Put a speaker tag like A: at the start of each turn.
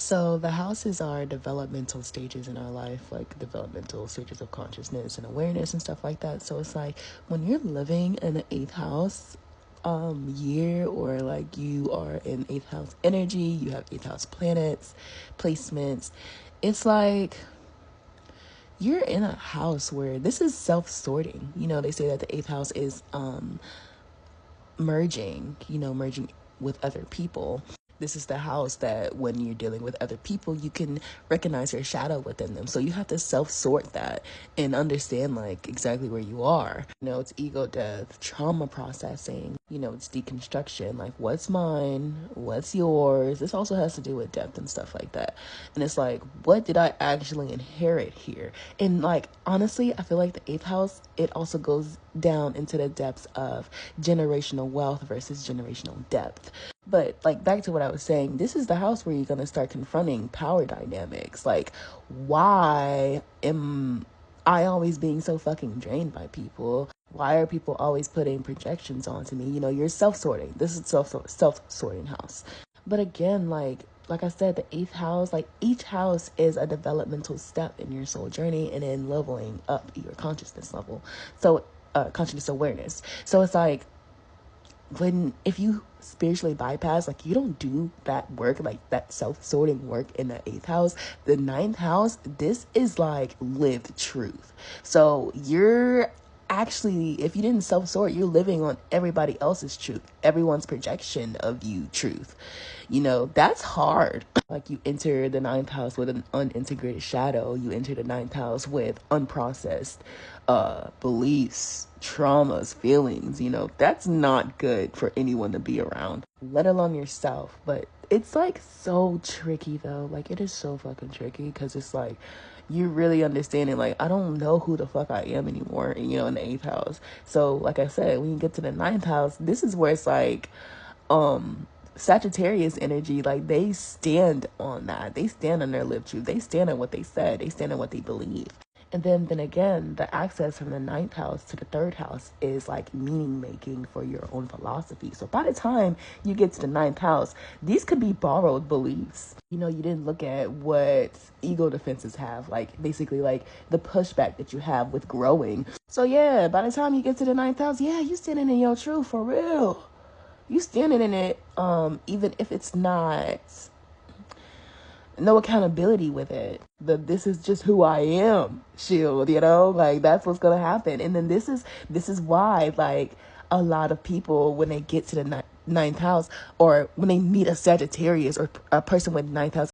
A: So the houses are developmental stages in our life, like developmental stages of consciousness and awareness and stuff like that. So it's like when you're living in the eighth house year, or like you are in eighth house energy, you have eighth house planets, placements, it's like you're in a house where this is self-sorting. They say that the eighth house is merging with other people. This is the house that when you're dealing with other people, you can recognize your shadow within them. So you have to self-sort that and understand like exactly where you are. It's ego death, trauma processing, it's deconstruction, like what's mine, what's yours. This also has to do with depth and stuff like that. And it's like, what did I actually inherit here? And like, honestly, I feel like the eighth house, it also goes down into the depths of generational wealth versus generational depth. But like back to what I was saying, this is the house where you're going to start confronting power dynamics. Like, why am I always being so fucking drained by people? Why are people always putting projections onto me? You're self-sorting. This is self-sorting house. But again, like I said, the eighth house, like each house is a developmental step in your soul journey and in leveling up your consciousness level. So consciousness awareness. So it's like, if you spiritually bypass, like you don't do that work, like that self-sorting work in the eighth house, the ninth house, this is like lived truth. So you're actually, if you didn't self-sort, you're living on everybody else's truth, everyone's projection of you truth. That's hard. Like you enter the ninth house with an unintegrated shadow. You enter the ninth house with unprocessed beliefs, traumas, feelings. That's not good for anyone to be around, let alone yourself. But it's like so tricky though. Like it is so fucking tricky because it's like you're really understanding, like, I don't know who the fuck I am anymore, in the eighth house. So like I said, when you get to the ninth house, this is where it's like Sagittarius energy, like they stand on that. They stand on their lived truth. They stand on what they said. They stand on what they believe. And then again, the access from the ninth house to the third house is like meaning making for your own philosophy. So by the time you get to the ninth house, these could be borrowed beliefs. You didn't look at what ego defenses have, like basically like the pushback that you have with growing. So yeah, by the time you get to the ninth house, yeah, you standing in your truth for real. You standing in it, even if it's not no accountability with it. This is just who I am shield, like that's what's gonna happen. And then this is why like a lot of people, when they get to the ninth house, or when they meet a Sagittarius or a person with ninth house